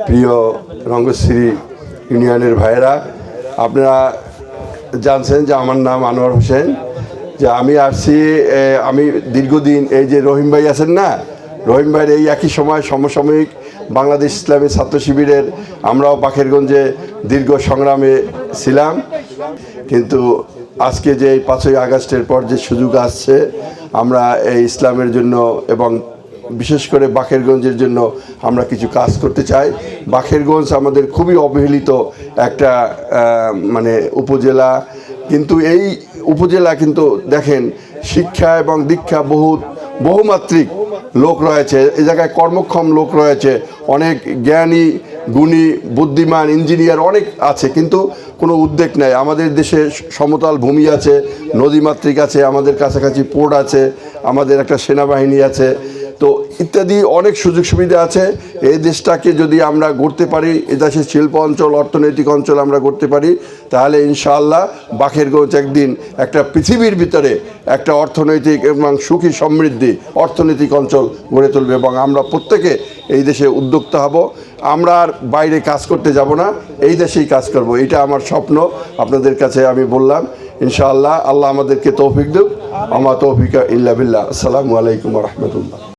প্রিয় রঙ্গশ্রী ইউনিয়নের ভাইয়েরা, আপনারা জানছেন যে আমার নাম আনোয়ার হোসেন। যে আমি আসছি, আমি দীর্ঘদিন এই যে রহিম ভাই আছেন না, রহিম ভাইয়ের এই একই সময় সমসাময়িক বাংলাদেশ ইসলামী ছাত্র শিবিরের আমরাও বাকেরগঞ্জে দীর্ঘ সংগ্রামে ছিলাম। কিন্তু আজকে যে 5ই আগস্টের পর যে সুযোগ আসছে, আমরা এই ইসলামের জন্য এবং বিশেষ করে বাকেরগঞ্জের জন্য আমরা কিছু কাজ করতে চাই। বাকেরগঞ্জ আমাদের খুবই অবহেলিত একটা মানে উপজেলা, কিন্তু এই উপজেলা কিন্তু দেখেন শিক্ষা এবং দীক্ষা বহুমাত্রিক লোক রয়েছে, এই জায়গায় কর্মক্ষম লোক রয়েছে, অনেক জ্ঞানী গুণী বুদ্ধিমান ইঞ্জিনিয়ার অনেক আছে, কিন্তু কোনো উদ্যোগ নেই। আমাদের দেশে সমতল ভূমি আছে, নদীমাতৃক আছে, আমাদের কাছাকাছি পোর্ট আছে, আমাদের একটা সেনাবাহিনী আছে, তো ইত্যাদি অনেক সুযোগ সুবিধা আছে। এই দেশটাকে যদি আমরা গড়তে পারি, এ দেশের শিল্প অঞ্চল অর্থনৈতিক অঞ্চল আমরা গড়তে পারি, তাহলে ইনশাআল্লাহ বাকেরগঞ্জ একদিন একটা পৃথিবীর ভিতরে একটা অর্থনৈতিক এবং সুখী সমৃদ্ধি অর্থনৈতিক অঞ্চল গড়ে তুলবে, এবং আমরা প্রত্যেকে এই দেশে উদ্যোক্তা হব। আমরা আর বাইরে কাজ করতে যাব না, এই দেশেই কাজ করব, এটা আমার স্বপ্ন। আপনাদের কাছে আমি বললাম ইনশাআল্লাহ, আল্লাহ আমাদেরকে তৌফিক দেব। আমা তৌফিকা ইল্লা বিল্লাহ। আসসালামু আলাইকুম ওয়া রাহমাতুল্লাহ।